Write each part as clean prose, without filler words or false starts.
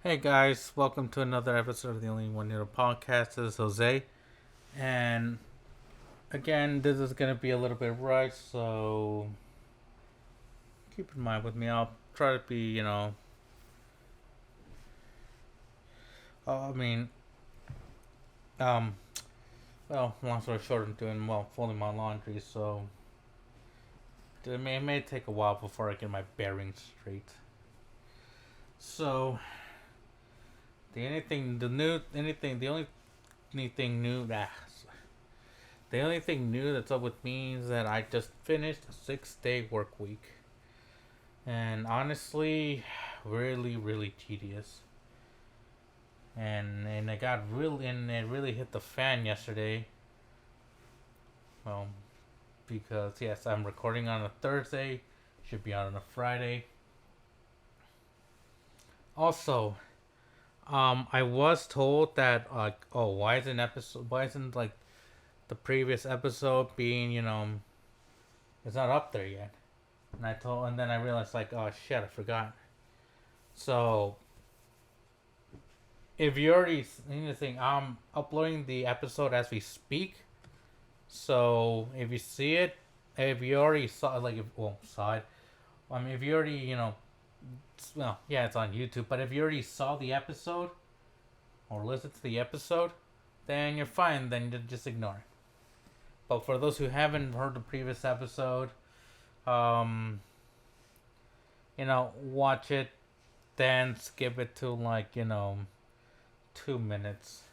Hey guys, welcome to another episode of the Only One Hero podcast. This is Jose, and again, this is gonna be a little bit rushed, so keep in mind with me. I'll try to be, I mean, um, long story short, I'm doing folding my laundry, so it may take a while before I get my bearings straight. So the only anything new that the only thing new that's up with me is that I just finished a 6 day work week. And honestly, really tedious. And it really hit the fan yesterday. Well, because yes, I'm recording on a Thursday, should be out on a Friday. Also, I was told that why isn't like the previous episode being, it's not up there yet. And then I realized like, oh shit, I forgot. So if you already anything, I'm uploading the episode as we speak. So if you see it, if you already saw like if, well saw it, I mean if you already well yeah it's on YouTube. But if you already saw the episode or listened to the episode, then you're fine. Then just ignore it. But for those who haven't heard the previous episode, um, watch it, then skip it to like 2 minutes.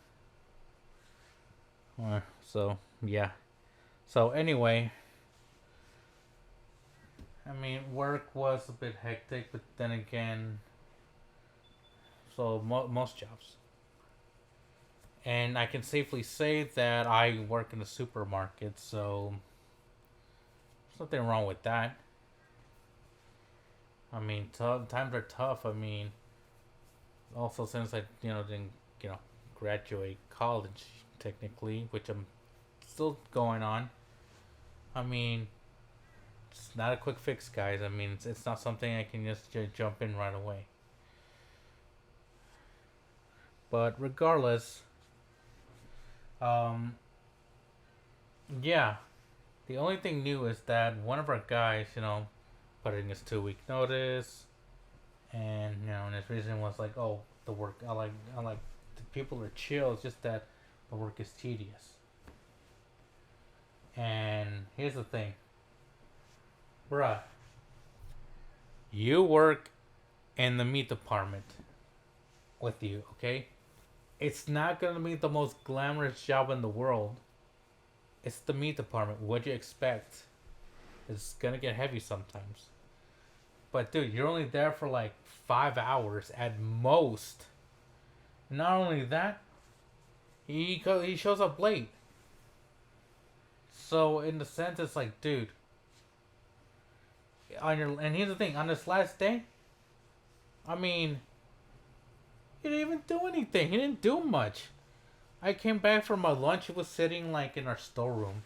So yeah. So anyway, I mean work was a bit hectic, but then again, most jobs, and I can safely say that I work in a supermarket, so there's nothing wrong with that. I mean, times are tough. I mean, also since I didn't you know graduate college technically, which I'm still going on. I mean, it's not a quick fix, guys. I mean, it's not something I can just jump in right away. But regardless, um, yeah, the only thing new is that one of our guys, put in his 2 week notice, and and his reason was like, oh, the work. I like the people are chill. It's just that the work is tedious. And here's the thing, bruh, you work in the meat department with you, okay? It's not gonna be the most glamorous job in the world. It's the meat department. What do you expect? It's gonna get heavy sometimes. But dude, you're only there for like 5 hours at most. Not only that, he shows up late. So in the sense, it's like, dude, and here's the thing, on this last day, I mean, he didn't even do anything. He didn't do much. I came back from my lunch. He was sitting like in our storeroom.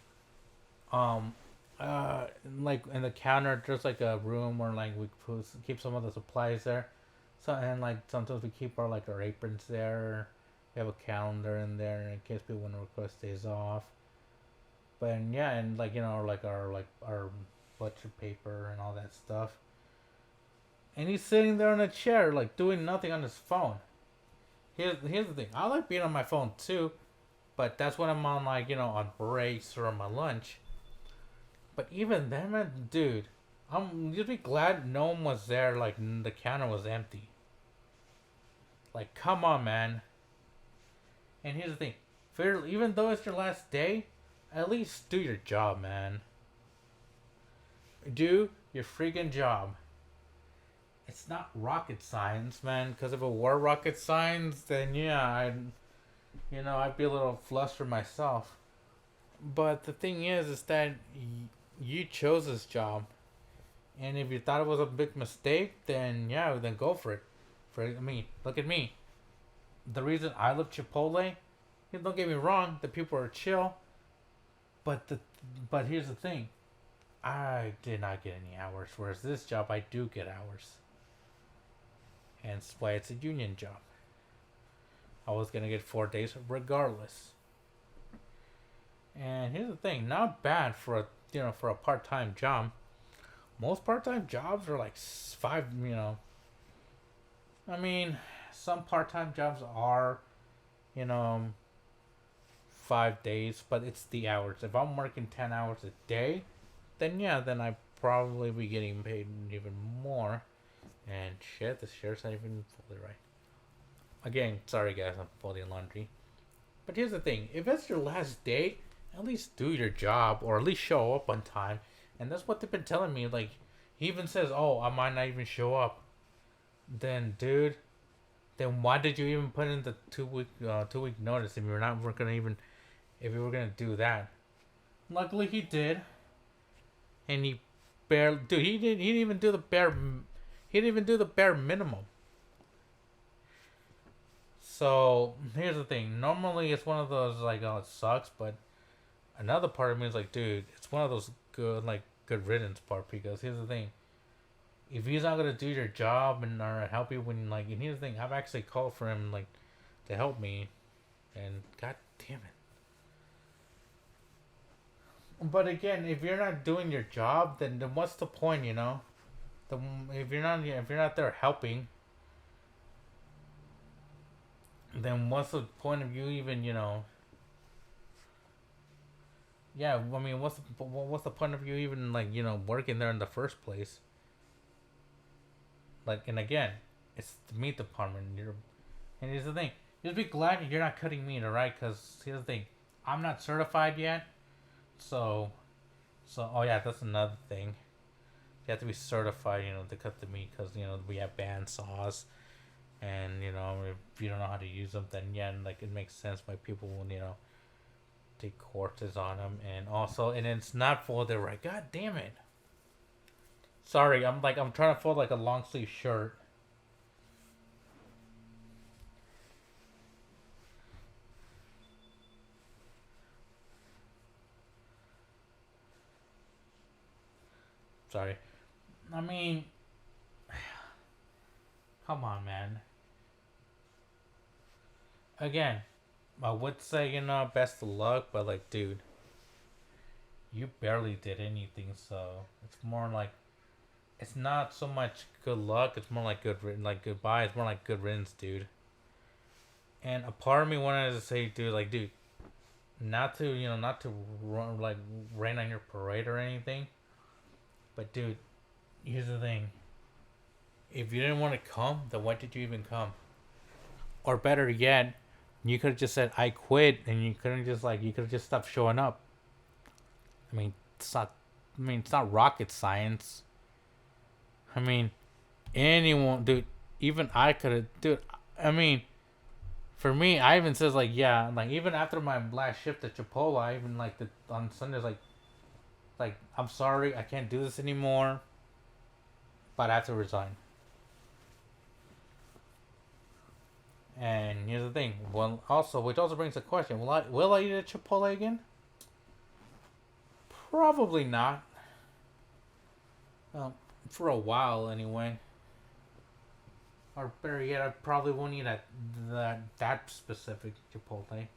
Um, like in the counter, there's like a room where like keep some of the supplies there. So and like sometimes we keep our aprons there. We have a calendar in there in case people want to request days off. But and yeah, and like our butcher paper and all that stuff. And he's sitting there in a chair like doing nothing on his phone. Here's the thing. I like being on my phone too, but that's when I'm on on breaks or on my lunch. But even then, man, dude, you'd be glad no one was there. Like the counter was empty. Like, come on, man. And here's the thing, even though it's your last day, at least do your job, man. Do your freaking job. It's not rocket science, man. Because if it were rocket science, then yeah, I'd be a little flustered myself. But the thing is that you chose this job, and if you thought it was a big mistake, then yeah, then go for it. Look at me. The reason I love Chipotle, don't get me wrong, the people are chill, but here's the thing, I did not get any hours. Whereas this job, I do get hours, and that's why it's a union job. I was gonna get 4 days regardless. And here's the thing, not bad for a for a part time job. Most part time jobs are like five. I mean, some part time jobs are you know 5 days, but it's the hours. If I'm working 10 hours a day, then yeah, then I probably be getting paid even more. And shit, the shirt's not even folded right. Again, sorry guys, I'm folding laundry. But here's the thing: if it's your last day, at least do your job, or at least show up on time. And that's what they've been telling me. Like, he even says, "Oh, I might not even show up." Then, dude, then why did you even put in the 2 week notice if you're not gonna even if you were gonna do that? Luckily, he did, and he barely, dude. He didn't even do the bare. He didn't even do the bare minimum. So here's the thing. Normally, it's one of those like, oh, it sucks, but another part of me is like, dude, it's one of those good riddance part, because here's the thing. If he's not gonna do your job and or help you when and here's the thing, I've actually called for him to help me, and god damn it. But again, if you're not doing your job, then what's the point, if you're not there helping, then what's the point of you even yeah, I mean, what's the point of you even working there in the first place? And again, it's the meat department. And here's the thing: just be glad you're not cutting meat, alright? Because here's the thing: I'm not certified yet, so oh yeah, that's another thing. You have to be certified, to cut the meat, because we have band saws, and if you don't know how to use them, then yeah, it makes sense why people will take courses on them, and it's not folded right. God damn it! Sorry, I'm trying to fold a long sleeve shirt. Sorry. I mean, come on, man. Again, I would say best of luck, but dude, you barely did anything, so it's more like it's not so much good luck. It's more like goodbye. It's more like good riddance, dude. And a part of me wanted to say, dude, not to rain on your parade or anything. But dude, here's the thing. If you didn't want to come, then why did you even come? Or better yet, you could have just said I quit, and you couldn't just you could have just stopped showing up. I mean, it's not rocket science. I mean, anyone, dude, even I could have, dude. I mean, for me, I even says yeah, even after my last shift at Chipotle, I even on Sundays I'm sorry, I can't do this anymore, but I have to resign. And here's the thing. Well, also, which also brings a question: Will I eat at Chipotle again? Probably not. Well, for a while anyway. Or better yet, I probably won't eat at that specific Chipotle.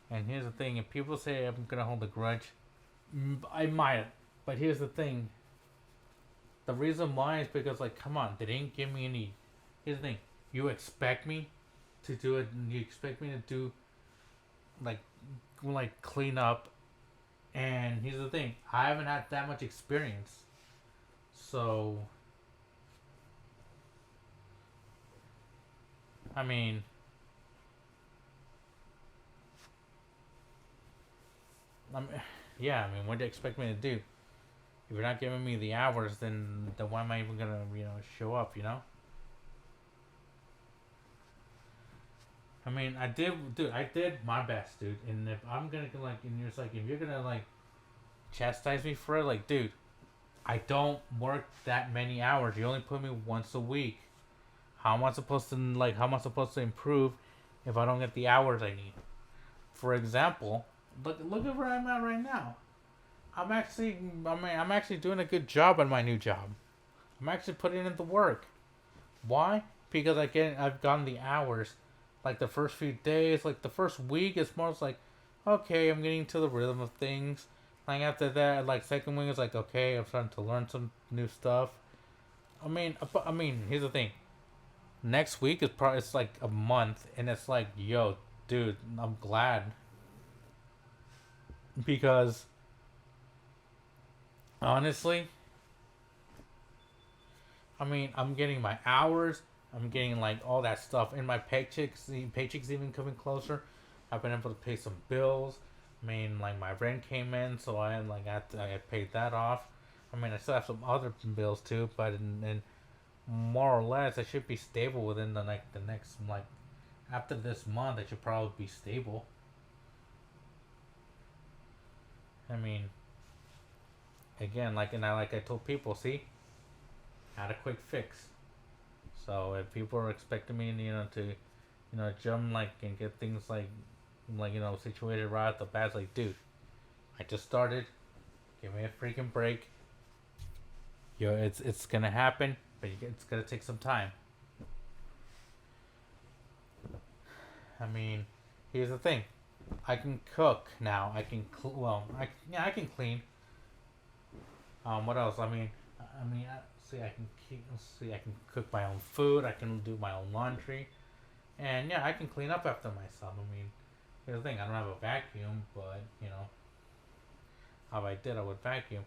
And here's the thing: if people say I'm gonna hold a grudge, I might. But here's the thing: the reason why is because come on, they didn't give me any. Here's the thing: you expect me to do it, and you expect me to do like clean up. And here's the thing: I haven't had that much experience, so I mean. Yeah, I mean, what do you expect me to do? If you're not giving me the hours, then why am I even gonna, show up, I mean, I did my best, dude. And if I'm gonna and you're if you're gonna chastise me for it, dude, I don't work that many hours. You only put me once a week. How am I supposed to improve if I don't get the hours I need? For example, look at where I'm at right now. I'm actually doing a good job at my new job. I'm actually putting in the work. Why? Because I've gotten the hours. Like the first few days, like the first week, it's more like, okay, I'm getting to the rhythm of things. Like after that, like second week is like, okay, I'm starting to learn some new stuff. I mean, here's the thing. Next week is probably it's like a month, and it's like, yo, dude, I'm glad because honestly, I mean, I'm getting my hours. I'm getting like all that stuff, and my paychecks even coming closer. I've been able to pay some bills. I mean, like my rent came in, so I paid that off. I mean, I still have some other bills too, but in more or less, I should be stable within the next like after this month. I should probably be stable. I mean, again, like I told people, see, had a quick fix. So if people are expecting me, to jump like and get things like situated right at the bat, it's like, dude, I just started. Give me a freaking break. Yo, it's gonna happen, but it's gonna take some time. I mean, here's the thing. I can cook now. I can I can clean. What else? See, I can cook my own food. I can do my own laundry, and yeah, I can clean up after myself. I mean, here's the thing. I don't have a vacuum, but if I did, I would vacuum.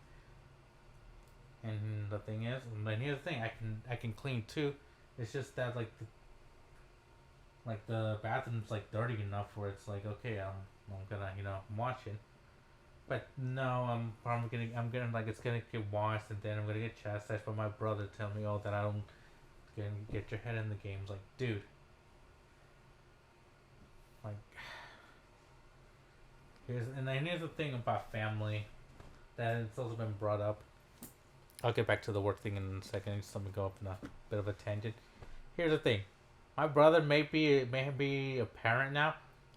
And the thing is, and then here's the thing. I can clean too. It's just that like the bathroom's like dirty enough where it's like, okay, I'm gonna wash it. But no, I'm gonna like it's gonna get washed, and then I'm gonna get chastised by my brother telling me, oh, that I don't get your head in the games. Like, dude, like here's the thing about family that it's also been brought up. I'll get back to the work thing in a second. Just let me go up in a bit of a tangent. Here's the thing. My brother may be a parent now,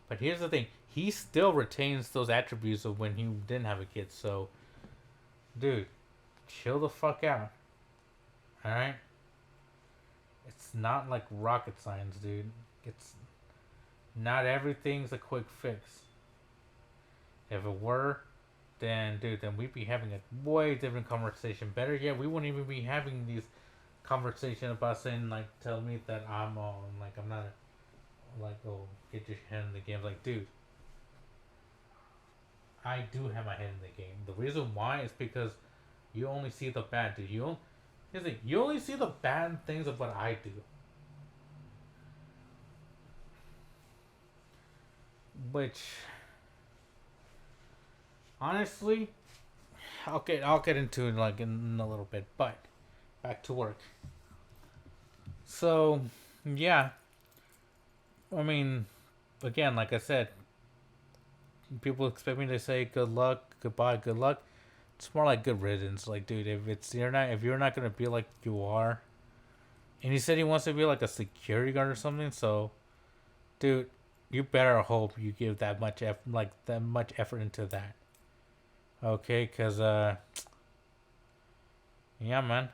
but here's the thing. He still retains those attributes of when he didn't have a kid. So, dude, chill the fuck out. All right? It's not like rocket science, dude. It's not everything's a quick fix. If it were, then dude, then we'd be having a way different conversation. Better yet, we wouldn't even be having these conversation about saying like tell me that I'm not like, oh, get your head in the game. Like, dude, I do have my head in the game. The reason why is because you only see the bad, dude. Here's the thing, you only see the bad things of what I do. Which honestly, I'll get into it like in a little bit, but back to work. So yeah, I mean, again, like I said, people expect me to say good luck, goodbye, good luck. It's more like good riddance. Like, dude, if you're not gonna be like you are, and he said he wants to be like a security guard or something. So, dude, you better hope you give that much effort into that. Okay, cause yeah, man,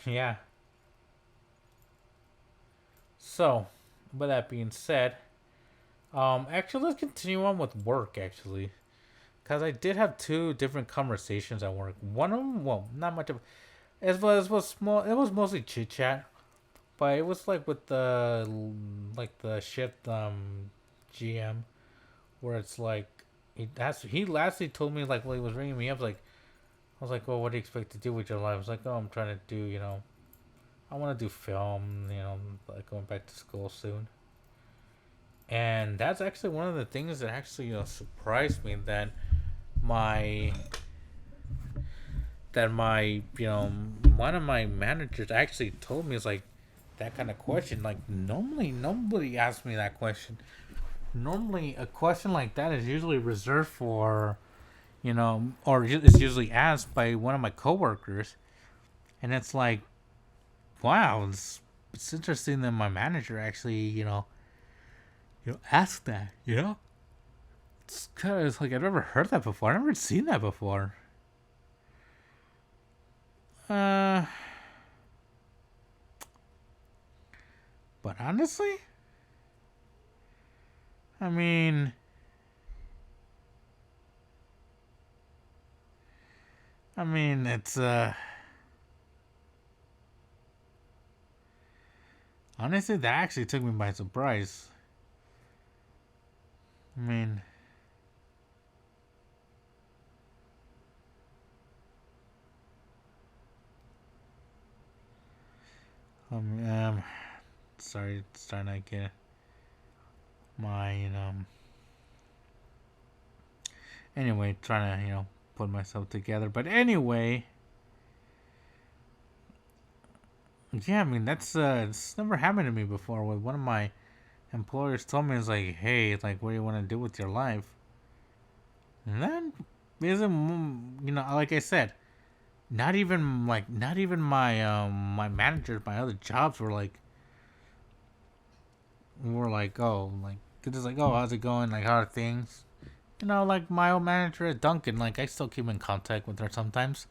yeah. So, with that being said, actually, let's continue on with work. Actually, because I did have two different conversations at work. One of them, well, not much of it was small. It was mostly chit chat, but it was like with the shift GM where it's like he lastly told me like while he was ringing me up like I was like, well, what do you expect to do with your life? I was like, oh, I'm trying to do I want to do film, like going back to school soon. And that's actually one of the things that actually surprised me my my one of my managers actually told me is like that kind of question. Like normally nobody asks me that question. Normally a question like that is usually reserved for or it's usually asked by one of my coworkers, and it's like, wow, it's interesting that my manager actually asked that. It's kind of like I've never heard that before. I've never seen that before. Uh, But honestly, I mean, it's honestly that actually took me by surprise. I mean, sorry, it's starting to get my anyway, trying to put myself together. But anyway, yeah, I mean that's it's never happened to me before. With one of my employers told me, it's like, hey, it's like, what do you want to do with your life? And then isn't like I said, not even my managers, my other jobs were like, oh, like they're just like, oh, how's it going? Like, how are things? Like my old manager at Dunkin', like I still keep in contact with her sometimes.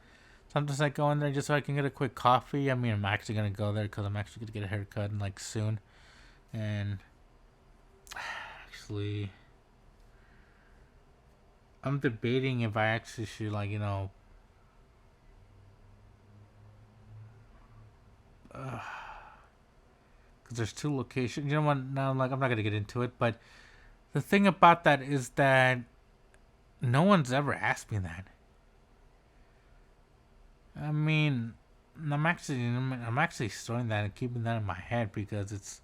Sometimes I go in there just so I can get a quick coffee. I mean, I'm actually gonna go there because I'm actually gonna get a haircut like soon, and actually, I'm debating if I actually should because there's two locations. You know what? Now, like I'm not gonna get into it, but the thing about that is that no one's ever asked me that. I mean, I'm actually storing that and keeping that in my head because it's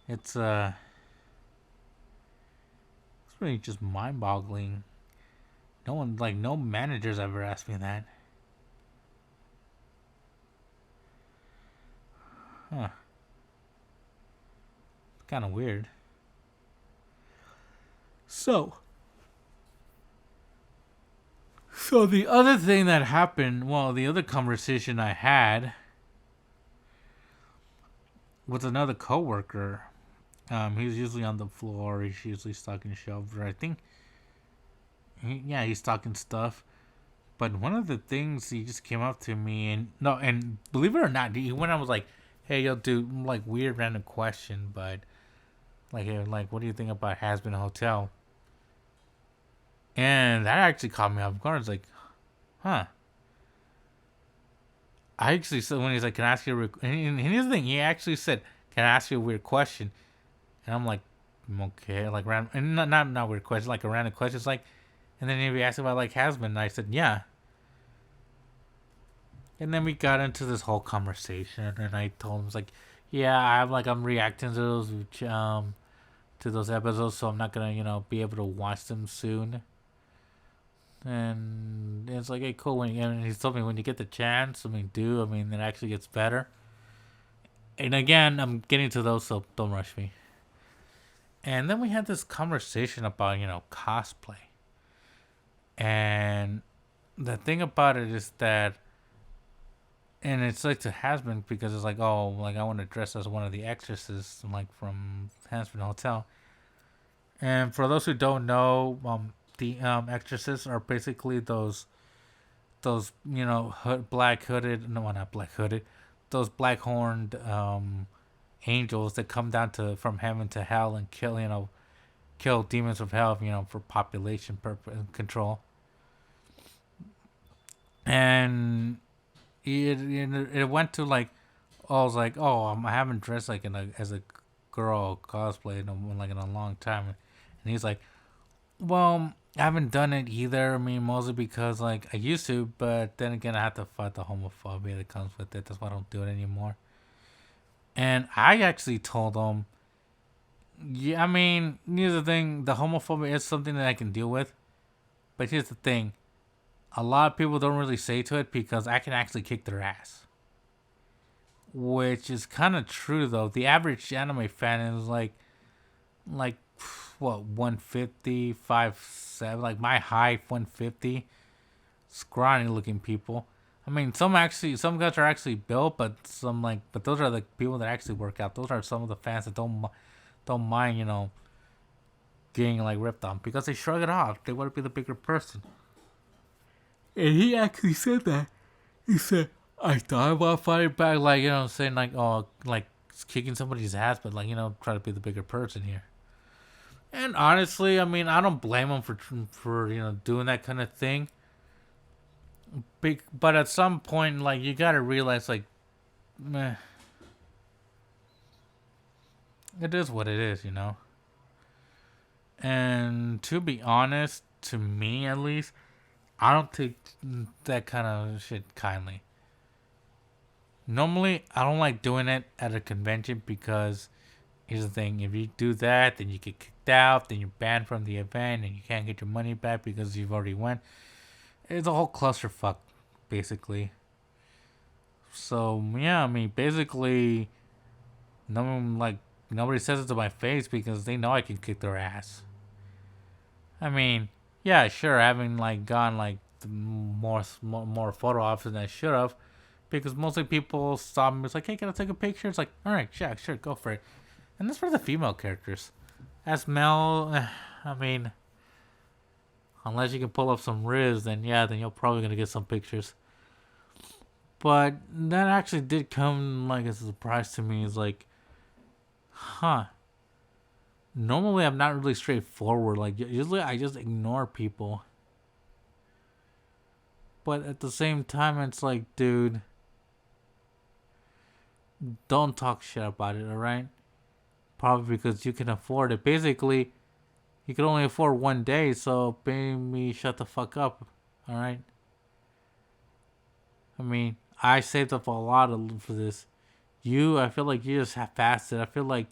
it's really just mind-boggling. No managers ever asked me that. Huh? Kind of weird. So, so the other thing that happened, well, the other conversation I had with another coworker. He's usually on the floor. He's usually stocking shelves, or I think, yeah, he's stocking stuff. But one of the things he just came up to me and no, and believe it or not, he went on was like, "Hey, you'll do like weird random question, but like, hey, like, what do you think about Has Been Hotel?" And that actually caught me off guard. It's like, huh. I actually said when he's like, "Can I ask you a?" And here's the thing, he actually said, "Can I ask you a weird question?" And I'm like, okay, like random, and not weird question, like a random question. It's like, and then he asked about like has been, and I said, yeah. And then we got into this whole conversation, and I told him, it's like, yeah, I'm reacting to those episodes, so I'm not gonna be able to watch them soon. And it's like, hey, cool. And he told me when you get the chance, do. It actually gets better. And again, I'm getting to those, so don't rush me. And then we had this conversation about cosplay. And the thing about it is that, and it's like to Hasbin because it's like, oh, like I want to dress as one of the exorcists, like from Hasbin Hotel. And for those who don't know, the exorcists are basically those black hooded, no, not black hooded, those black horned angels that come down to from heaven to hell and kill demons of hell, for population purpose control. And it went to like, I was like, oh, I haven't dressed like as a girl cosplay in a long time, and he's like, well, I haven't done it either. Mostly because like I used to, but then again, I have to fight the homophobia that comes with it. That's why I don't do it anymore. And I actually told him, yeah, here's the thing: the homophobia is something that I can deal with, but here's the thing: a lot of people don't really say to it because I can actually kick their ass. Which is kind of true though. The average anime fan is like what 150, 5'7", like my height 150, scrawny looking people. Some guys are actually built, but but those are the people that actually work out. Those are some of the fans that don't mind getting like ripped on because they shrug it off. They want to be the bigger person. And he actually said that. He said, I thought about fighting back, like, saying, like, oh, like, kicking somebody's ass, but, like, try to be the bigger person here. And honestly, I mean, I don't blame him for doing that kind of thing. But at some point, like, you gotta realize, like, meh, it is what it is. And to be honest, to me at least, I don't take that kind of shit kindly. Normally, I don't like doing it at a convention because here's the thing: if you do that, then you get kicked out, then you're banned from the event, and you can't get your money back because you've already went. It's a whole clusterfuck, basically. So yeah, I mean, basically, no one like nobody says it to my face because they know I can kick their ass. I mean, yeah, sure, I haven't like gone like more photo ops than I should have, because mostly people stop me. It's like, hey, can I take a picture? It's like, all right, yeah, sure, go for it. And that's for the female characters. As male, I mean, unless you can pull up some riz, then yeah, then you're probably gonna get some pictures. But that actually did come like as a surprise to me. It's like, huh. Normally, I'm not really straightforward. Like, usually I just ignore people. But at the same time, it's like, dude, don't talk shit about it, alright? Probably because you can afford it. Basically, you can only afford 1 day, so maybe shut the fuck up, alright? I mean, I saved up a lot for this. I feel like you just half-assed it. I feel like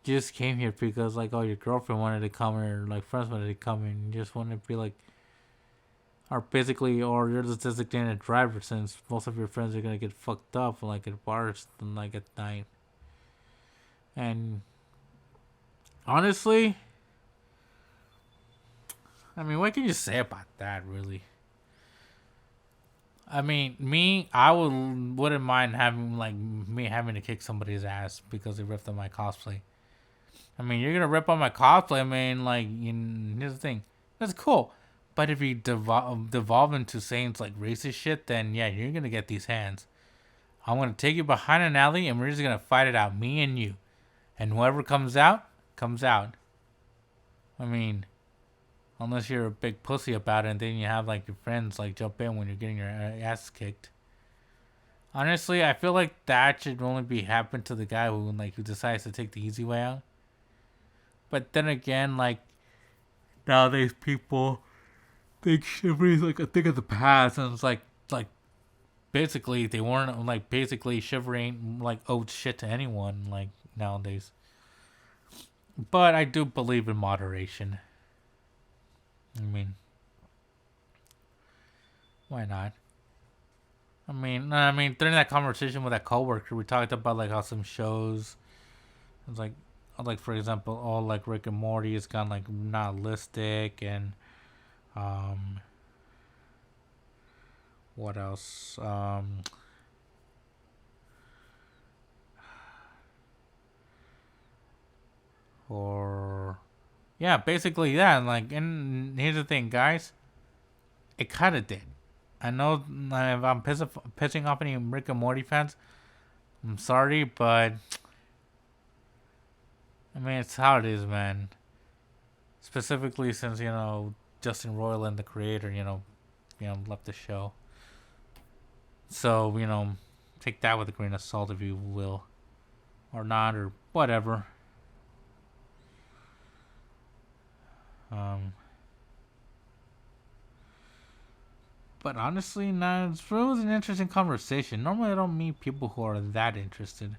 you just came here because, like, oh, your girlfriend wanted to come or, like, friends wanted to come and you just wanted to be, like, or you're the designated driver since most of your friends are gonna get fucked up, like, at bars and, like, at night. And honestly, I mean, what can you say about that, really? I mean, I wouldn't mind having like me having to kick somebody's ass because they ripped on my cosplay. I mean, you're gonna rip on my cosplay. I mean, like, here's the thing, that's cool. But if you devolve into saying it's like racist shit, then yeah, you're gonna get these hands. I'm gonna take you behind an alley, and we're just gonna fight it out, me and you, and whoever comes out, comes out. I mean, unless you're a big pussy about it, and then you have like your friends like jump in when you're getting your ass kicked. Honestly, I feel like that should only be happen to the guy who decides to take the easy way out. But then again, like nowadays people think shivering like a thing of the past, and it's like basically they weren't like basically shivering like owed shit to anyone like nowadays. But I do believe in moderation. I mean, why not? I mean, during that conversation with that coworker, we talked about like how some shows, it's like for example, all like Rick and Morty has gone like nihilistic, and um, what else? Or yeah, basically that. And here's the thing, guys, it kind of did. I know if I'm pissing off any Rick and Morty fans, I'm sorry, but I mean, it's how it is, man. Specifically since, Justin Roiland, the creator, left the show. So, take that with a grain of salt if you will. Or not, or whatever. Um, but honestly, nah, it was an interesting conversation. Normally, I don't meet people who are that interested.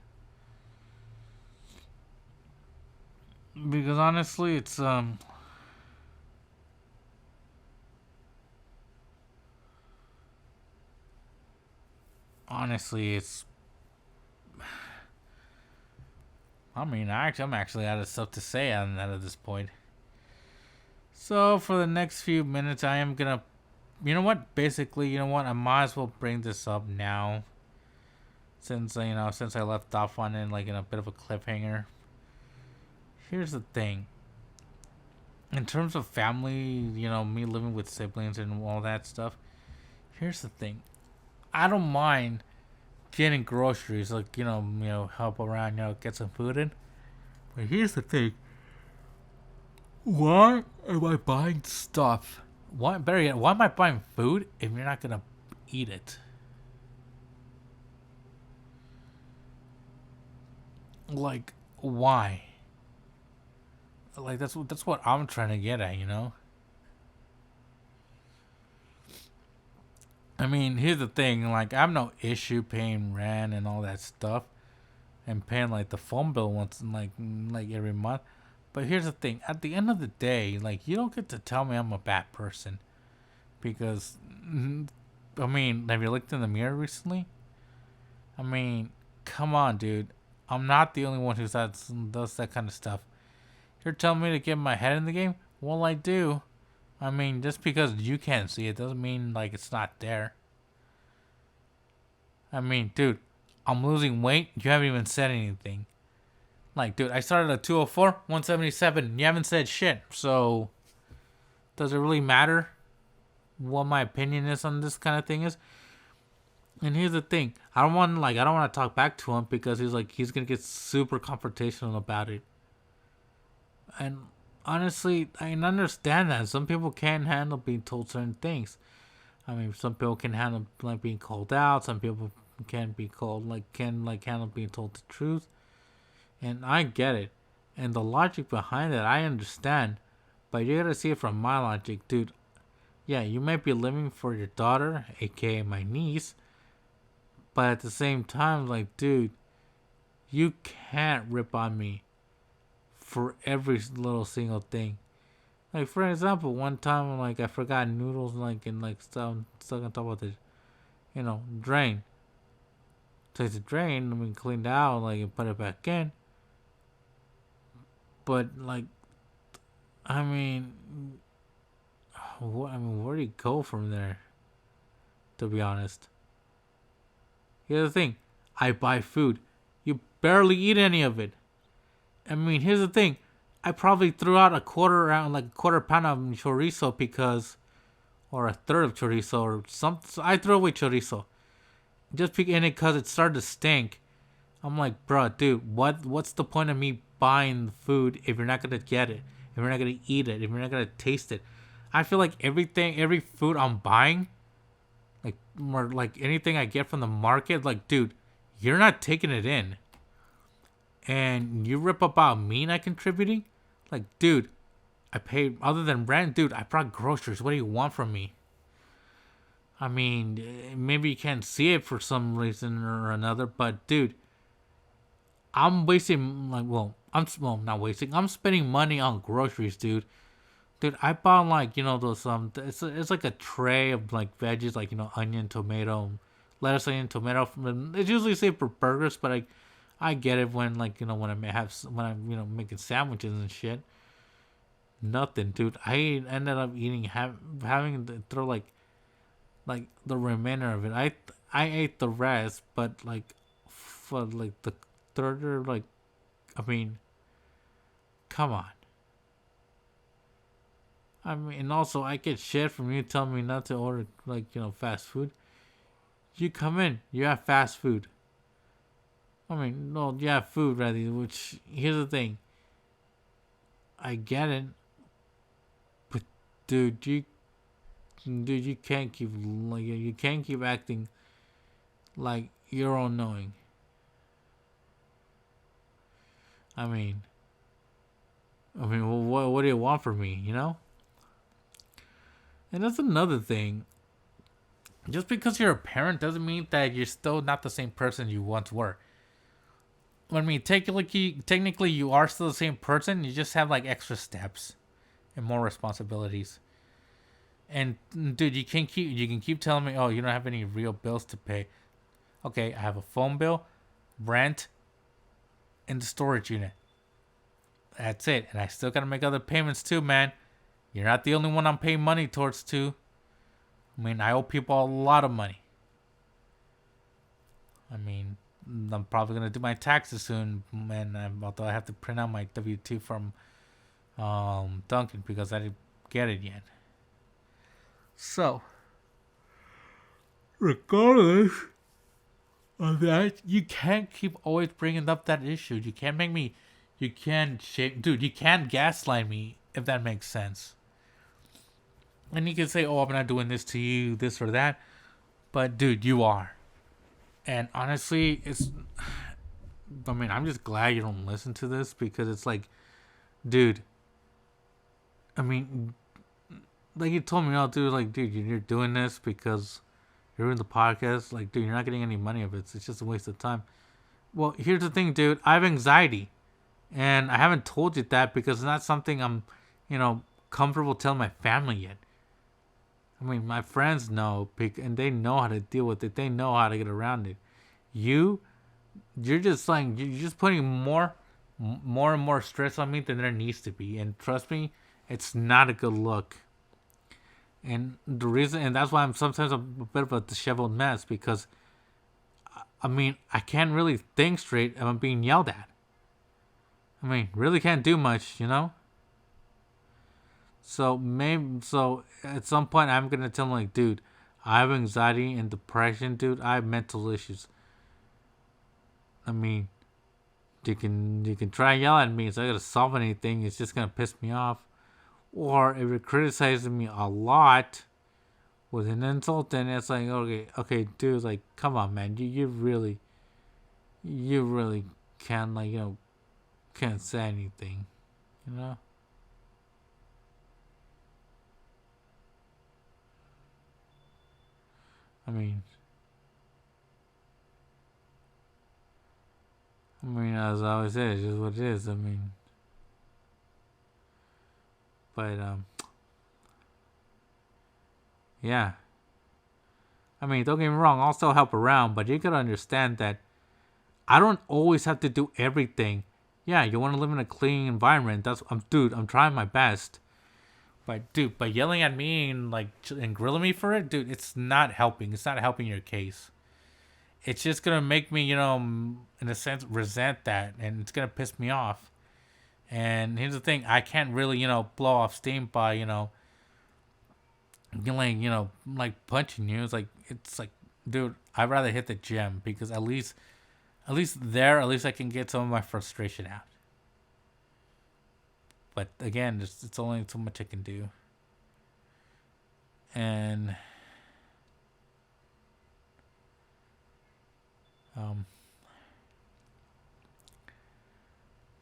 Because honestly, it's honestly, it's. I mean, I'm actually out of stuff to say on that at this point. So for the next few minutes, I am gonna, you know what? Basically, you know what? I might as well bring this up now, since since I left off on it like in a bit of a cliffhanger. Here's the thing. In terms of family, me living with siblings and all that stuff. Here's the thing. I don't mind getting groceries, like help around, get some food in. But here's the thing: why am I buying stuff? Why, better yet, why am I buying food if you're not gonna eat it? Like, why? Like that's what I'm trying to get at. I mean, here's the thing: like, I have no issue paying rent and all that stuff, and paying like the phone bill once, like every month. But here's the thing: at the end of the day, like, you don't get to tell me I'm a bad person because, I mean, have you looked in the mirror recently? I mean, come on, dude. I'm not the only one who does that kind of stuff. You're telling me to get my head in the game? Well, I do. I mean, just because you can't see it doesn't mean like it's not there. I mean, dude, I'm losing weight. You haven't even said anything. Like, dude, I started at 204, 177. You haven't said shit. So, does it really matter what my opinion is on this kind of thing is? And here's the thing: I don't want to talk back to him because he's gonna get super confrontational about it. And honestly, I understand that some people can't handle being told certain things. I mean, some people can handle like being called out. Some people can't be called can handle being told the truth. And I get it, and the logic behind it, I understand. But you gotta see it from my logic, dude. Yeah, you might be living for your daughter, aka my niece, but at the same time, like, dude, you can't rip on me for every little single thing. Like, for example, one time, like, I forgot noodles, like, and like stuck on top of the, drain. Take the drain, I mean, cleaned out, like, and put it back in. But like, I mean, where do you go from there? To be honest, here's the thing: I buy food. You barely eat any of it. I mean, here's the thing: I probably threw out like a quarter pound of chorizo or a third of chorizo, or some. So I threw away chorizo just because it started to stink. I'm like, bro, dude, what's the point of me buying the food if you're not gonna get it, if you're not gonna eat it, if you're not gonna taste it? I feel like every food I'm buying, like, or like anything I get from the market, like, dude, you're not taking it in, and you rip about me not contributing. Like, dude, I paid other than rent, dude. I brought groceries. What do you want from me? I mean, maybe you can't see it for some reason or another, but dude, I'm wasting not wasting. I'm spending money on groceries, dude. Dude, I bought like those it's like a tray of like veggies, like onion, tomato, lettuce, onion, tomato. It's usually saved for burgers, but I get it when when I'm making sandwiches and shit. Nothing, dude. I ended up having to throw like the remainder of it. I ate the rest, but like for like the third or like, I mean, come on. I mean, and also I get shit from you telling me not to order like fast food. You come in, you have fast food. I mean, no, you have food ready. Which, here's the thing. I get it, but dude, you can't keep you can't keep acting like you're all knowing. I mean, well, what do you want from me? And that's another thing. Just because you're a parent doesn't mean that you're still not the same person you once were. I mean, technically, you are still the same person. You just have like extra steps and more responsibilities. And dude, you can keep telling me, oh, you don't have any real bills to pay. Okay, I have a phone bill, rent, and the storage unit. That's it. And I still gotta make other payments too, man. You're not the only one I'm paying money towards too. I mean, I owe people a lot of money. I mean, I'm probably gonna do my taxes soon, and although I have to print out my W-2 from Duncan because I didn't get it yet. So, regardless, That you can't keep always bringing up that issue. You can't make me. You can't shape, dude. You can't gaslight me if that makes sense. And you can say, "Oh, I'm not doing this to you, this or that," but dude, you are. And honestly, it's. I mean, I'm just glad you don't listen to this because it's like, dude. I mean, like you told me, oh, dude, like, dude, you're doing this because you're in the podcast. Like, dude, you're not getting any money of it. It's just a waste of time. Well, here's the thing, dude. I have anxiety. And I haven't told you that because it's not something I'm, comfortable telling my family yet. I mean, my friends know, and they know how to deal with it. They know how to get around it. You, you're just like you're just putting more and more stress on me than there needs to be. And trust me, it's not a good look. And the reason, and that's why I'm sometimes a bit of a disheveled mess because, I mean, I can't really think straight. And I'm being yelled at. I mean, really can't do much. So at some point I'm gonna tell him like, dude, I have anxiety and depression, dude. I have mental issues. I mean, you can try and yell at me. It's not gonna solve anything. It's just gonna piss me off. Or if you're criticizing me a lot with an insult, then it's like, okay, dude, like, come on, man, you really can't can't say anything, you know. I mean, as I always say, it's just what it is. I mean, but yeah. I mean, don't get me wrong. I'll still help around, but you gotta understand that I don't always have to do everything. Yeah, you want to live in a clean environment. Dude. I'm trying my best. But dude, by yelling at me and and grilling me for it, dude, it's not helping. It's not helping your case. It's just gonna make me, in a sense, resent that, and it's gonna piss me off. And here's the thing: I can't really, blow off steam by, like punching you. It's like, dude, I'd rather hit the gym because at least I can get some of my frustration out. But again, it's only so much I can do. And um,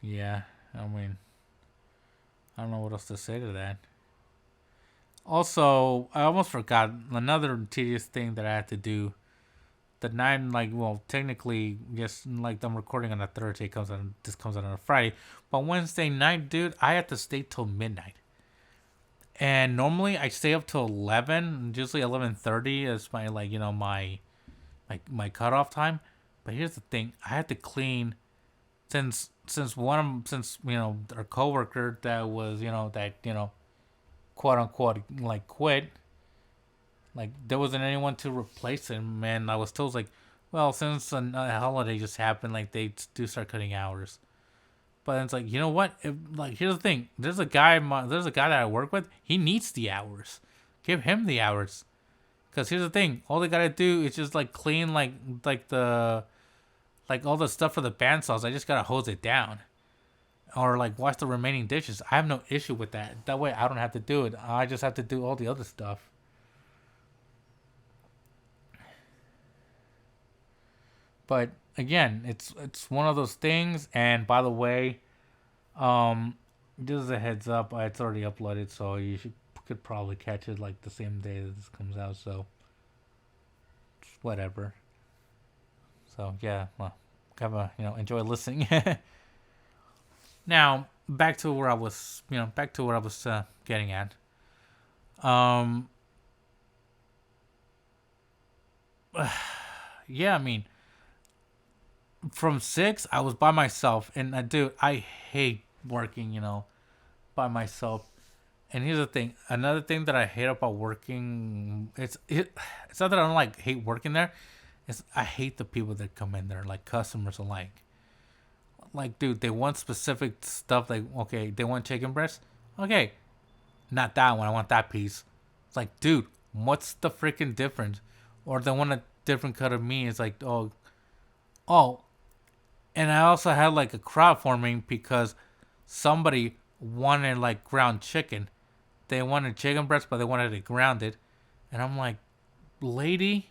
yeah, I mean, I don't know what else to say to that. Also, I almost forgot another tedious thing that I had to do. The night, well, technically, yes, like I'm recording on a Thursday, this comes out on a Friday, but Wednesday night, dude, I had to stay till midnight. And normally I stay up till 11, usually 11:30 is my my cutoff time. But here's the thing: I had to clean since our coworker that was that quote unquote like quit. Like there wasn't anyone to replace him, and I was told like, well, since a holiday just happened, like they do start cutting hours. But it's like, you know what? Here's the thing: there's a guy that I work with. He needs the hours. Give him the hours. Cause here's the thing: all they gotta do is just like clean like all the stuff for the bandsaws. I just gotta hose it down, or like wash the remaining dishes. I have no issue with that. That way, I don't have to do it. I just have to do all the other stuff. But again, it's one of those things. And by the way, um, just as a heads up, it's already uploaded, so you could probably catch it like the same day that this comes out. So whatever. So yeah, well, have a enjoy listening. Now back to where I was, getting at. Um, yeah, I mean, from 6, I was by myself, and dude, I hate working, by myself. And here's the thing: another thing that I hate about working, it's not that I don't hate working there. It's I hate the people that come in there, like customers alike. Like, dude, they want specific stuff. Like, okay, they want chicken breast. Okay, not that one. I want that piece. It's like, dude, what's the freaking difference? Or they want a different cut of meat. It's like, oh, Oh, and I also had like a crowd forming because somebody wanted like ground chicken. They wanted chicken breast, but they wanted it grounded. And I'm like, lady.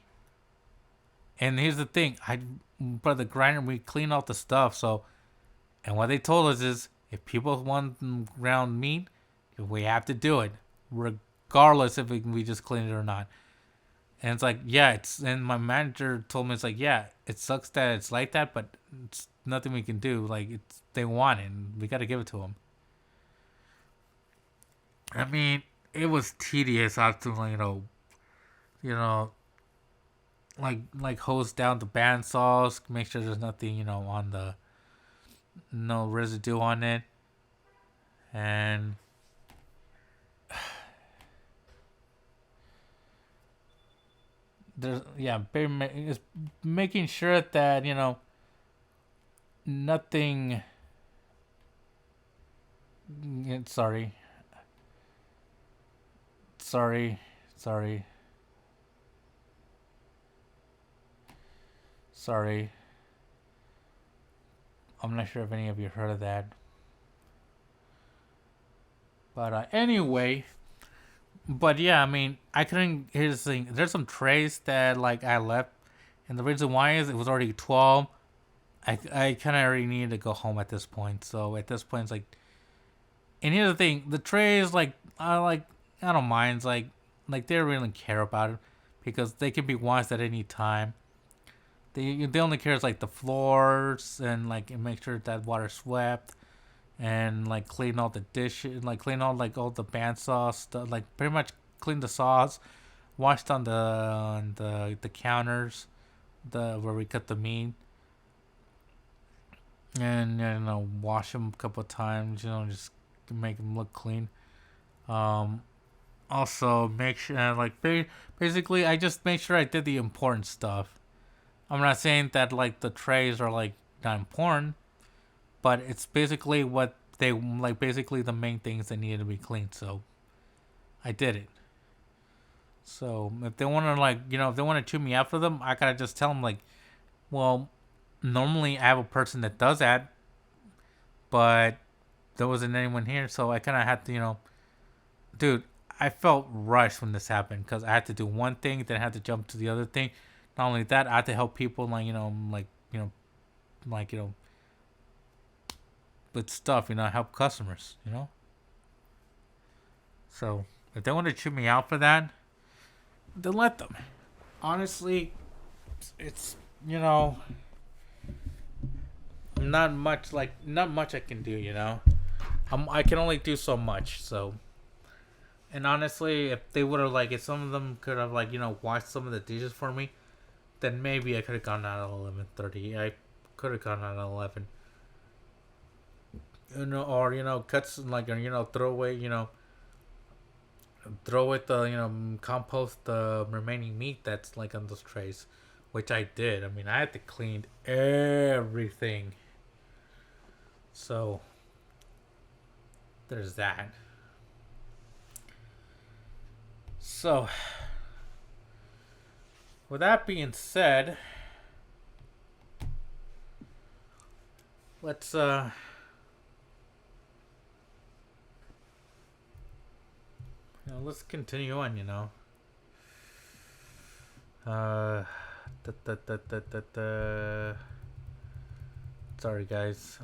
And here's the thing, I by the grinder we clean out the stuff. So, and what they told us is, if people want ground meat, we have to do it, regardless if we just clean it or not. And it's like, yeah, it's. And my manager told me, it's like, yeah, it sucks that it's like that, but it's nothing we can do. Like, it's they want it, and we got to give it to them. I mean, it was tedious. I have to, you know, like hose down the bandsaws, make sure there's nothing, on the no residue on it, and there's it's making sure that nothing. Sorry, sorry, sorry, sorry. I'm not sure if any of you heard of that, but anyway. But yeah, I mean, I couldn't. Here's the thing: there's some trays that like I left, and the reason why is it was already 12. I kind of already needed to go home at this point. So at this point, it's like, and here's the thing: the trays, I don't mind. It's like they don't really care about it because they can be washed at any time. They only care like the floors and like make sure that water swept and like clean all the dishes, like clean all the bandsaw stuff, like pretty much clean the saws, washed on the counters, the where we cut the meat, and wash them a couple of times, just to make them look clean. Um, Also make sure basically I just make sure I did the important stuff. I'm not saying that like the trays are like not important, but it's basically what they like basically the main things that needed to be cleaned. So I did it. So if they want to if they want to chew me out for them, I gotta just tell them like, well, normally I have a person that does that, but there wasn't anyone here, so I kind of had to, dude. I felt rushed when this happened because I had to do one thing, then I had to jump to the other thing. Not only that, I had to help people like with stuff, help customers, So if they want to chew me out for that, then let them. Honestly, it's not much I can do. I can only do so much. So, and honestly, if they would have if some of them could have washed some of the dishes for me, then maybe I could have gone out at 11:30. I could have gone out at 11. Or cuts throw away throw away the compost the remaining meat that's like on those trays, which I did. I mean, I had to clean everything. So there's that. So with that being said, let's let's continue on. Uh, da, da, da, da, da, da. Sorry, guys.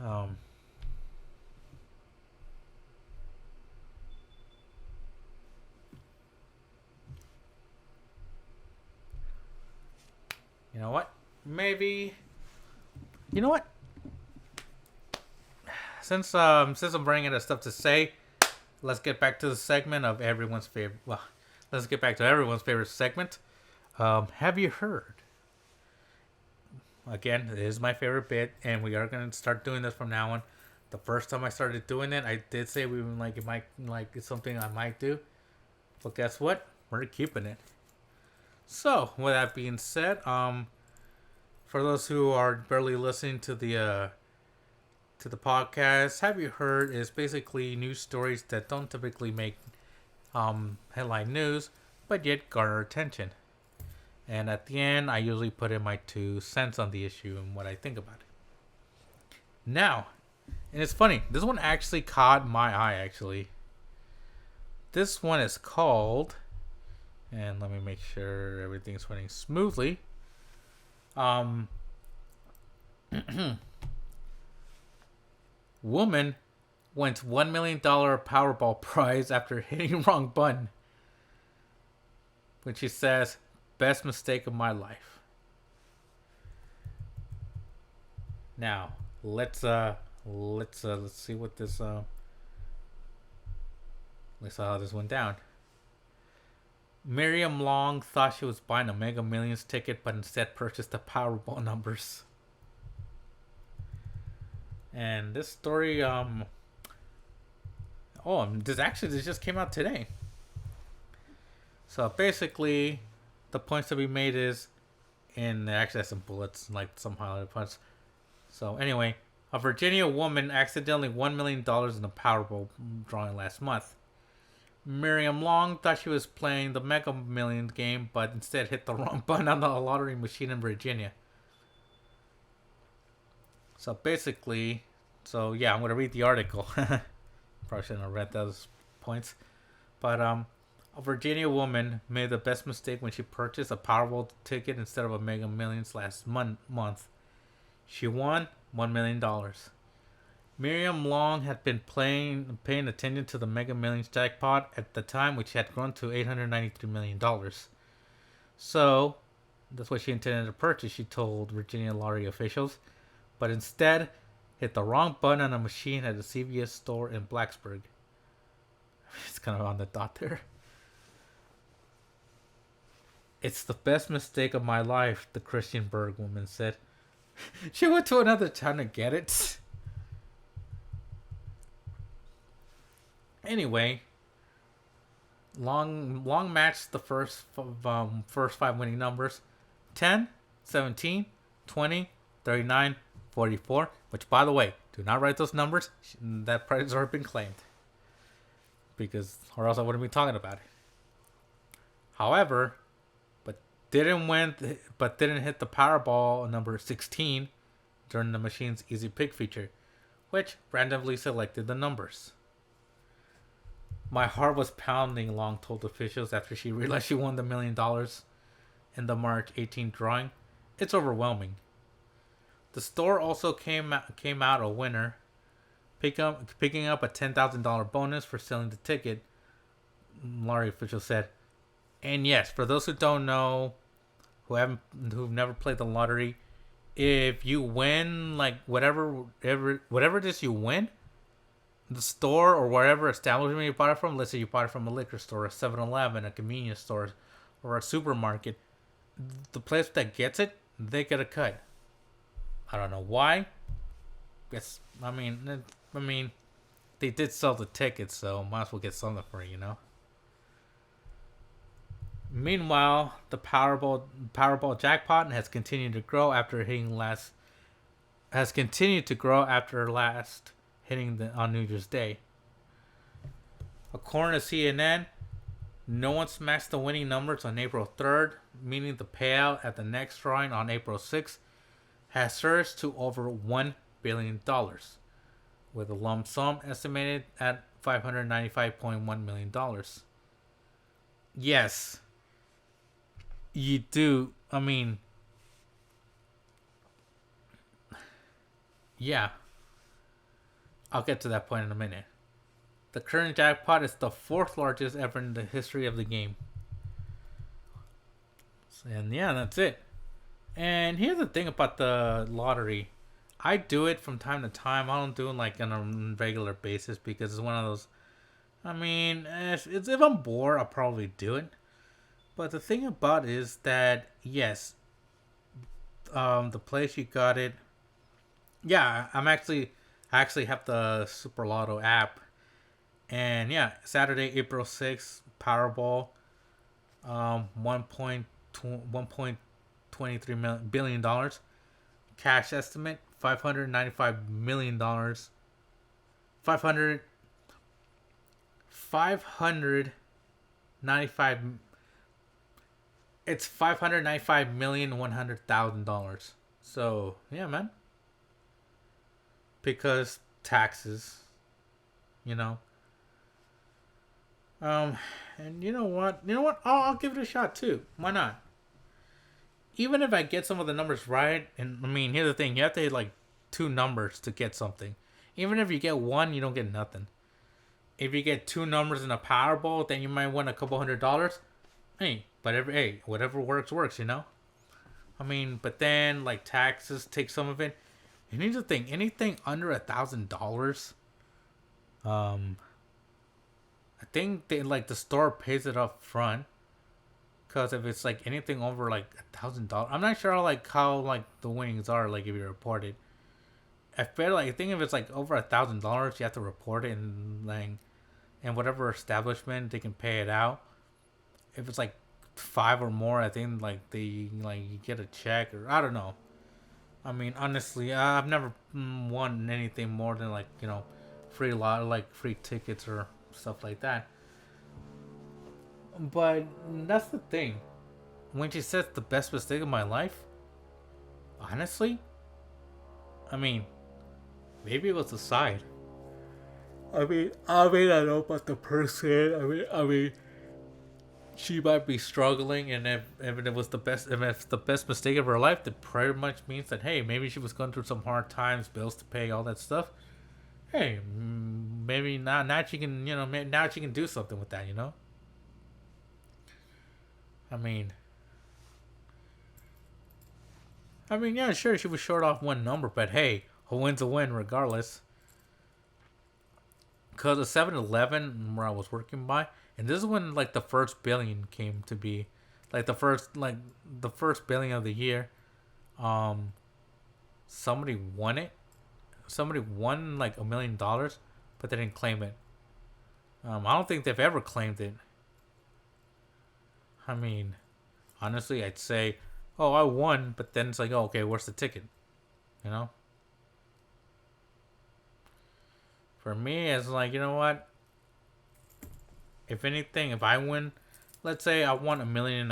You know what? Maybe. You know what? Since I'm running out of stuff to say, let's get back to the segment of everyone's favorite. Well, let's get back to everyone's favorite segment. Have you heard? Again, it is my favorite bit, and we are gonna start doing this from now on. The first time I started doing it, I did say we would it might it's something I might do, but guess what? We're keeping it. So, with that being said, for those who are barely listening to the podcast, have you heard is basically news stories that don't typically make headline news, but yet garner attention. And at the end, I usually put in my 2 cents on the issue and what I think about it. Now, and it's funny, this one actually caught my eye, actually. This one is called, and let me make sure everything's running smoothly. Woman wins $1 million Powerball prize after hitting wrong button. When she says, best mistake of my life. Now, let's see what this let's see how this went down. Miriam Long thought she was buying a Mega Millions ticket, but instead purchased the Powerball numbers. And this story, this just came out today. So basically, the points to be made is, and actually has some bullets, like some highlighted points. So anyway, a Virginia woman accidentally $1 million in the Powerball drawing last month. Miriam Long thought she was playing the Mega Millions game, but instead hit the wrong button on the lottery machine in Virginia. So basically, I'm going to read the article. Probably shouldn't have read those points. But a Virginia woman made the best mistake when she purchased a Powerball ticket instead of a Mega Millions last month. She won $1 million. Miriam Long had been paying attention to the Mega Millions jackpot at the time, which had grown to $893 million. So, that's what she intended to purchase, she told Virginia lottery officials, but instead hit the wrong button on a machine at a CVS store in Blacksburg. It's kind of on the dot there. It's the best mistake of my life, the Christiansburg woman said. She went to another town to get it. Anyway, Long matched the first 5 winning numbers: 10, 17, 20, 39, 44. Which, by the way, do not write those numbers. That prize has already been claimed, or else I wouldn't be talking about it. However, didn't hit the Powerball number 16 during the machine's Easy Pick feature, which randomly selected the numbers. My heart was pounding, Long told officials after she realized she won the $1 million in the March 18 drawing. It's overwhelming. The store also came out a winner, picking up a $10,000 bonus for selling the ticket, lottery official said. And yes, for those who don't know, who've never played the lottery, if you win like whatever it is you win, the store or wherever establishment you bought it from, let's say you bought it from a liquor store, a 7-Eleven, a convenience store, or a supermarket, the place that gets it, they get a cut. I don't know why. I mean, they did sell the tickets, so might as well get something for it, Meanwhile, the Powerball jackpot has continued to grow after last hitting on New Year's Day. According to CNN, no one smashed the winning numbers on April 3rd, meaning the payout at the next drawing on April 6th has surged to over $1 billion, with a lump sum estimated at $595.1 million. Yes, you do. I mean, yeah. I'll get to that point in a minute. The current jackpot is the 4th largest ever in the history of the game. And yeah, that's it. And here's the thing about the lottery. I do it from time to time. I don't do it like on a regular basis because it's one of those. I mean, if I'm bored, I'll probably do it. But the thing about it is that, yes, the place you got it. Yeah, I actually have the Super Lotto app. And yeah, Saturday, April 6th, Powerball, $1.23 billion. Cash estimate, $595 million. $595. It's $595,100,000. So yeah, man. Because taxes, you know. Um, and you know what? You know what? I'll give it a shot too. Why not? Even if I get some of the numbers right, and I mean, here's the thing: you have to hit like two numbers to get something. Even if you get one, you don't get nothing. If you get two numbers in a Powerball, then you might win a couple $100. Hey, but hey, whatever works, works. You know. I mean, but then like taxes take some of it. You need to think anything under $1,000. Um, I think they like the store pays it up front. Cause if it's like anything over like $1,000, I'm not sure like how like the winnings are like if you report it. I feel like I think if it's like over $1,000, you have to report it and like and whatever establishment they can pay it out. If it's like five or more, I think like they like you get a check or I don't know. I mean honestly, I've never won anything more than like free lot like free tickets or stuff like that. But that's the thing. When she says the best mistake of my life, honestly, I mean, maybe it was the side. I know about the person. I mean, she might be struggling, and if it was the best, if it's the best mistake of her life, that pretty much means that hey, maybe she was going through some hard times, bills to pay, all that stuff. Hey, maybe now she can now she can do something with that. I mean, yeah, sure, she was short off one number, but hey, a win's a win regardless. Because the 7-Eleven where I was working by, and this is when like the first billion came to be, like the first billion of the year. Um, somebody won it. Somebody won like $1 million, but they didn't claim it. I don't think they've ever claimed it. I mean, honestly, I'd say, oh, I won, but then it's like, oh, okay, where's the ticket? You know? For me, it's like, you know what? If anything, if I win, let's say I won 1.5 million,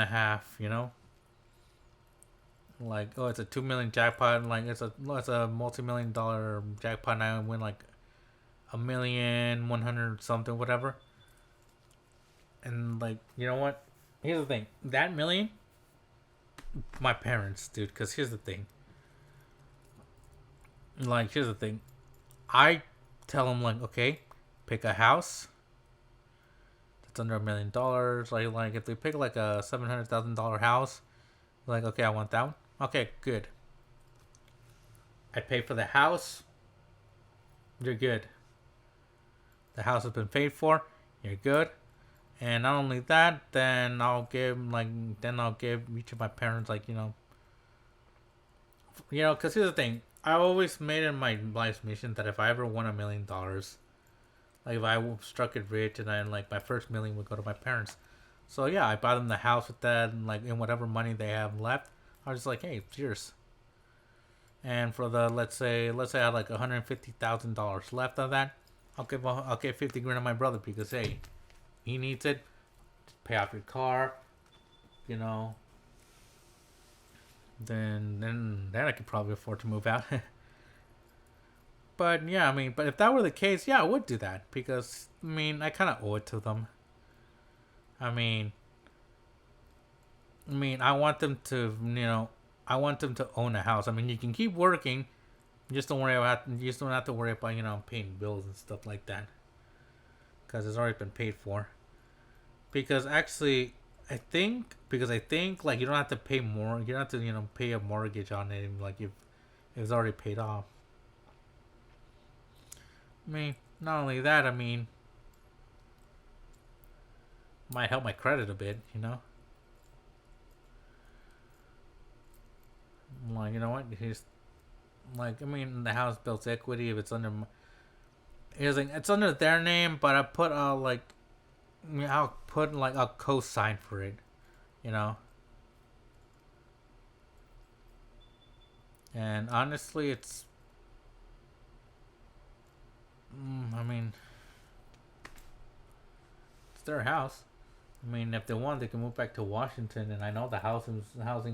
like, oh, it's a 2 million jackpot, like it's a multi-million-dollar jackpot, and I win like 1,100,000 something, whatever. And like, you know what? Here's the thing: that million, my parents, dude. Because here's the thing: like, here's the thing, I tell them like, okay, pick a house that's under $1 million. Like if they pick like a $700,000 house, like okay, I want that one. Okay, good. I pay for the house. You're good. The house has been paid for. You're good. And not only that, then I'll give each of my parents like because here's the thing. I always made it my life's mission that if I ever won $1 million, like if I struck it rich, and then like my first million would go to my parents. So yeah, I bought them the house with that, and like in whatever money they have left, I was just like, hey, cheers. And for the let's say I had like $150,000 left of that, I'll give 50 grand to my brother because hey, he needs it. Pay off your car, you know. Then I could probably afford to move out. But yeah, I mean, but if that were the case, yeah, I would do that because I mean, I kind of owe it to them. I mean, I want them to, I want them to own a house. I mean, you can keep working, you just don't have to worry about paying bills and stuff like that because it's already been paid for. Because actually, I think like you don't have to pay more. You don't have to pay a mortgage on it like if it's already paid off. I mean, not only that, I mean, might help my credit a bit. Like you know what? Here's like I mean, the house builds equity if it's under. Here's like it's under their name, but I put like I'll put like a co-sign for it, you know. And honestly, I mean, it's their house. I mean, if they want, they can move back to Washington, and I know the housing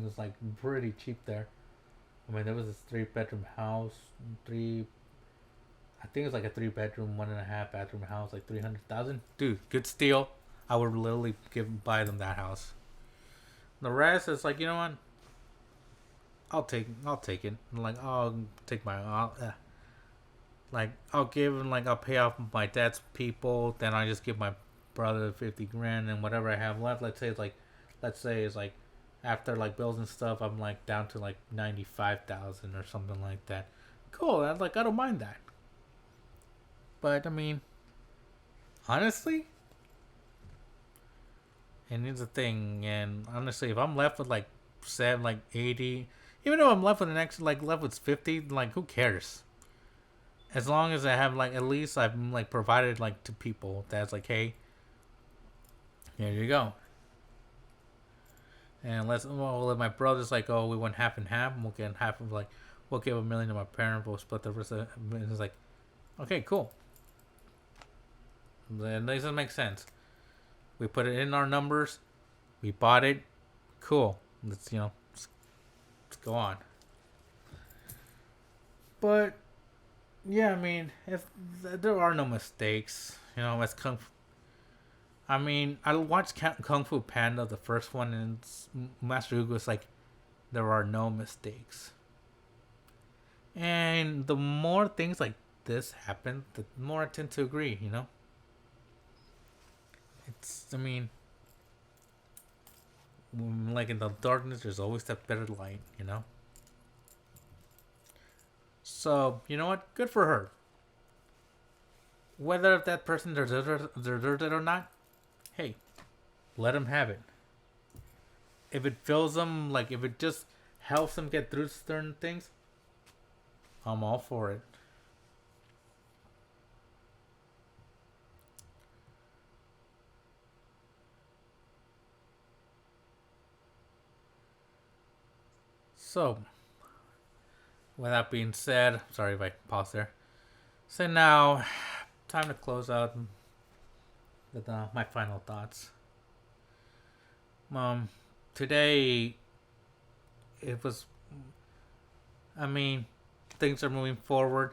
is like pretty cheap there. I mean, there was this 3 bedroom house, three. I think it's like a 3 bedroom, 1.5 bathroom house, like 300,000. Dude, good steal. I would literally buy them that house. The rest is like, you know what? I'll take it. Like I'll take my like I'll give him like I'll pay off my dad's people. Then I just give my brother 50 grand and whatever I have left. Let's say it's like after like bills and stuff, I'm like down to like 95,000 or something like that. Cool. I don't mind that. But I mean, honestly, and here's the thing. And honestly, if I'm left with like 80, even though I'm left with left with 50, like who cares? As long as I have like at least I've like provided like to people that's like, hey, here you go. And if my brother's like, oh, we want half and half, and we'll get half of like, we'll give 1 million to my parents, we'll split the rest of it. It's like, okay, cool. Then it doesn't make sense. We put it in our numbers, we bought it, cool. Let's go on. But yeah, I mean, if there are no mistakes, as I mean, I watched Kung Fu Panda, the first one, and Master Hugo was like, there are no mistakes. And the more things like this happen, the more I tend to agree. I mean, like in the darkness, there's always that better light. So, you know what? Good for her. Whether if that person deserves it or not, hey, let them have it. If it fills them, like if it just helps them get through certain things, I'm all for it. So, with that being said, sorry if I pause there. So now, time to close out with my final thoughts. Today it was. I mean, things are moving forward.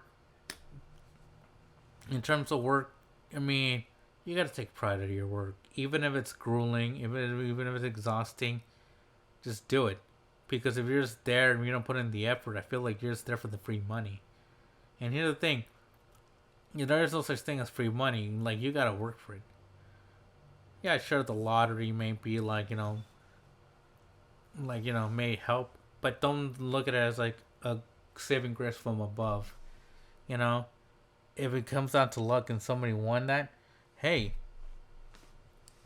In terms of work, I mean, you gotta take pride out of your work, even if it's grueling, even if it's exhausting. Just do it, because if you're just there and you don't put in the effort, I feel like you're just there for the free money. And here's the thing: there is no such thing as free money. Like you gotta work for it. Yeah, sure, the lottery may be may help, but don't look at it as like a saving grace from above. You know, if it comes down to luck and somebody won that, hey,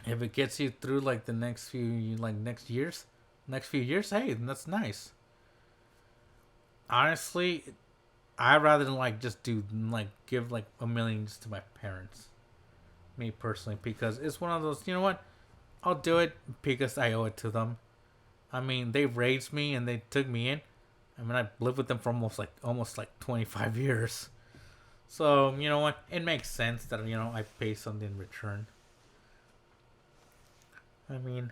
if it gets you through like the next few years, hey, that's nice. Honestly, I'd rather than just do give like 1 million to my parents, me personally, because it's one of those. You know what? I'll do it because I owe it to them. I mean, they raised me and they took me in. I mean, I lived with them for almost 25 years. So, you know what? It makes sense that, I pay something in return. I mean,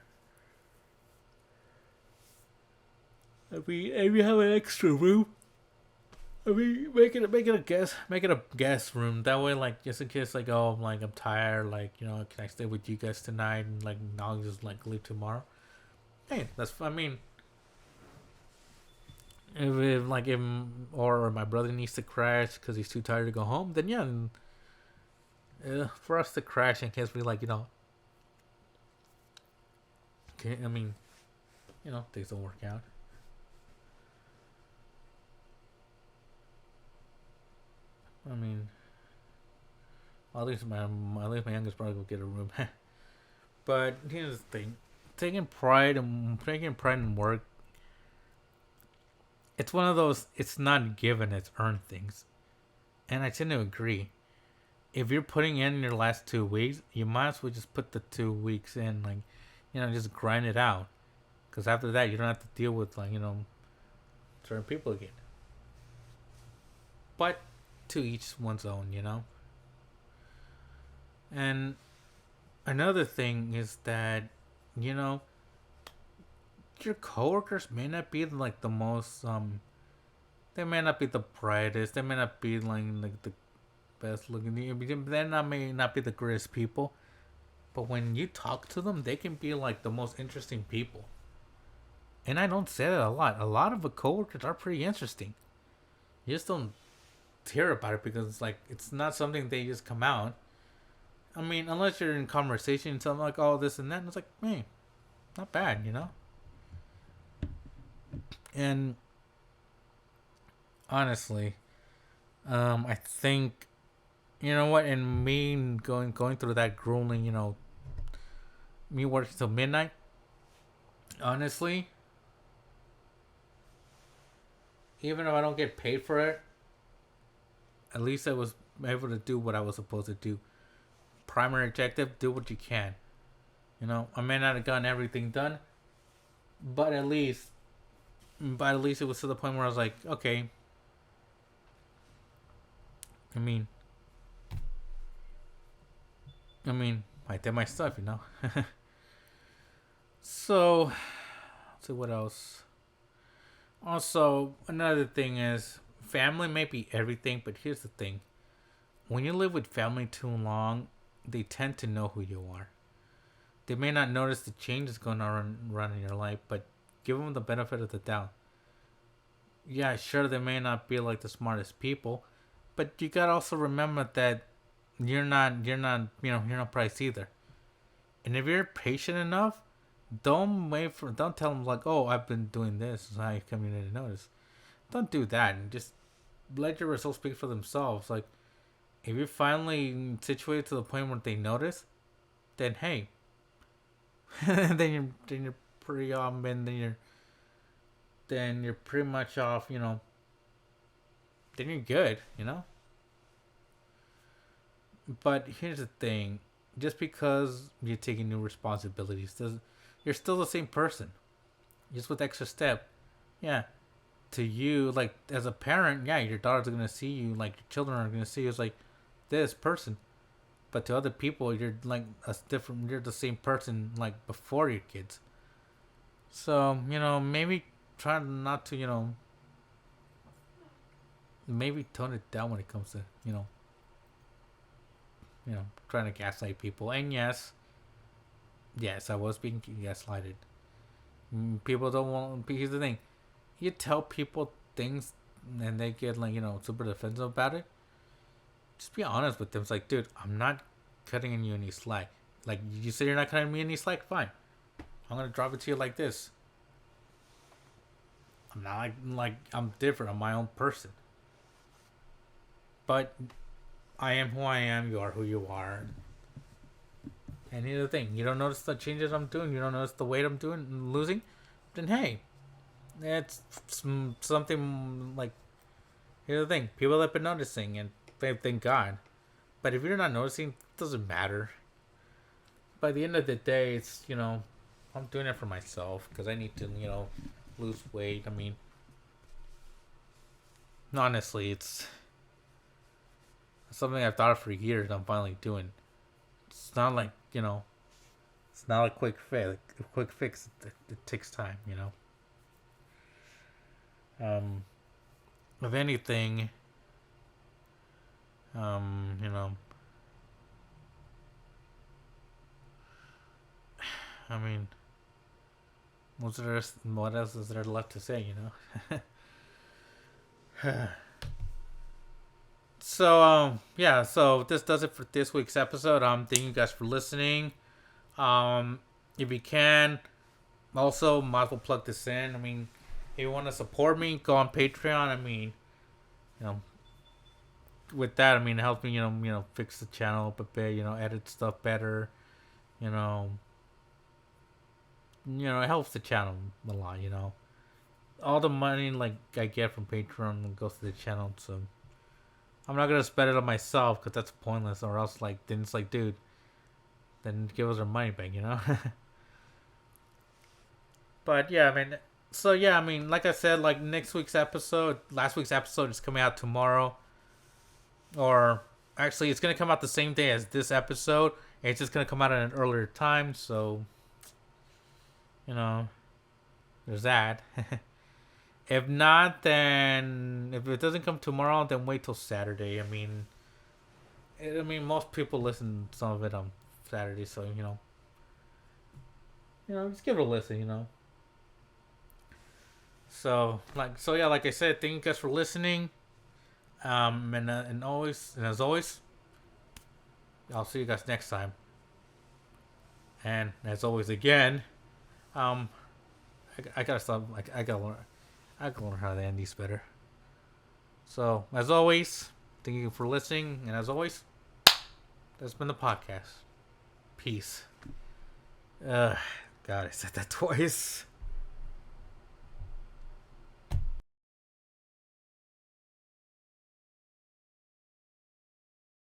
if we have an extra room, I mean, make it a guest room. That way, just in case, oh, I'm tired, can I stay with you guys tonight? And I'll just leave tomorrow. Hey, I mean, if or my brother needs to crash because he's too tired to go home, then yeah, for us to crash in case we okay, I mean, things don't work out. I mean, at least my youngest brother will get a room. But here's the thing: taking pride in work. It's one of those. It's not given; it's earned things, and I tend to agree. If you're putting in your last 2 weeks, you might as well just put the 2 weeks in, just grind it out. Because after that, you don't have to deal with certain people again. But to each one's own. And Another thing is that, you know, your coworkers may not be like the most they may not be the brightest, they may not be like the best looking, they not may not be the greatest people, but when you talk to them, they can be like the most interesting people. And I don't say that a lot. A lot of the coworkers are pretty interesting. You just don't hear about it because it's like it's not something they just come out. I mean, unless you're in conversation, something like, oh, this and that, and it's like, hey, not bad, you know. And honestly, I think, you know what, and me going through that grueling, me working till midnight. Honestly, even if I don't get paid for it, at least I was able to do what I was supposed to do. Primary objective: do what you can. I may not have gotten everything done, but at least it was to the point where I was like, okay. I mean, I did my stuff. So, let's see what else. Also, another thing is family may be everything, but here's the thing: when you live with family too long, they tend to know who you are. They may not notice the changes going on run in your life, but give them the benefit of the doubt. Yeah, sure, they may not be like the smartest people, but you gotta also remember that you're not Price either. And if you're patient enough, don't tell them like, oh, I've been doing this, so I come in to notice. Don't do that, and just let your results speak for themselves. Like, if you're finally situated to the point where they notice, then hey, then you're pretty then you're pretty much off. Then you're good. But here's the thing: just because you're taking new responsibilities, you're still the same person, just with extra step. Yeah, to you, like as a parent, yeah, your daughters are gonna see you, like your children are gonna see you as like this person. But to other people, you're like a different. You're the same person like before your kids. So maybe try not to maybe tone it down when it comes to trying to gaslight people. And yes, I was being gaslighted. People don't want. Here's the thing: you tell people things, and they get like super defensive about it. Just be honest with them. It's like, dude, I'm not cutting you any slack. Like you said, you're not cutting me any slack. Fine, I'm gonna drop it to you like this. I'm not like I'm different. I'm my own person. But I am who I am. You are who you are. And here's the thing: you don't notice the changes I'm doing. You don't notice the weight I'm doing, losing. Then hey, it's something like. Here's the thing: people have been noticing, and thank God. But if you're not noticing, it doesn't matter. By the end of the day, it's I'm doing it for myself because I need to lose weight. I mean, honestly, it's something I've thought of for years. I'm finally doing. It's not like it's not a quick fix. A quick fix. It takes time. If anything, you know, I mean, what else is there left to say? So yeah, so this does it for this week's episode. Thank you guys for listening. If you can, also might as well plug this in. I mean, if you want to support me, go on Patreon. I mean, you know, with that, I mean, it helps me, fix the channel up a bit. Edit stuff better. You know, it helps the channel a lot. All the money like I get from Patreon goes to the channel, so I'm not gonna spend it on myself because that's pointless. Or else, like, then it's like, dude, then give us our money back. But yeah, I mean, so yeah, I mean, like I said, like last week's episode is coming out tomorrow, or actually, it's gonna come out the same day as this episode, It's just gonna come out at an earlier time, so you know, there's that. If not, then if it doesn't come tomorrow, then wait till Saturday. I mean, most people listen to some of it on Saturday, so just give it a listen. So yeah, like I said, thank you guys for listening. And as always, I'll see you guys next time. And as always, again, um, I gotta stop. I gotta learn how to end these better. So as always, thank you for listening. And as always, that's been the podcast. Peace. God, I said that twice.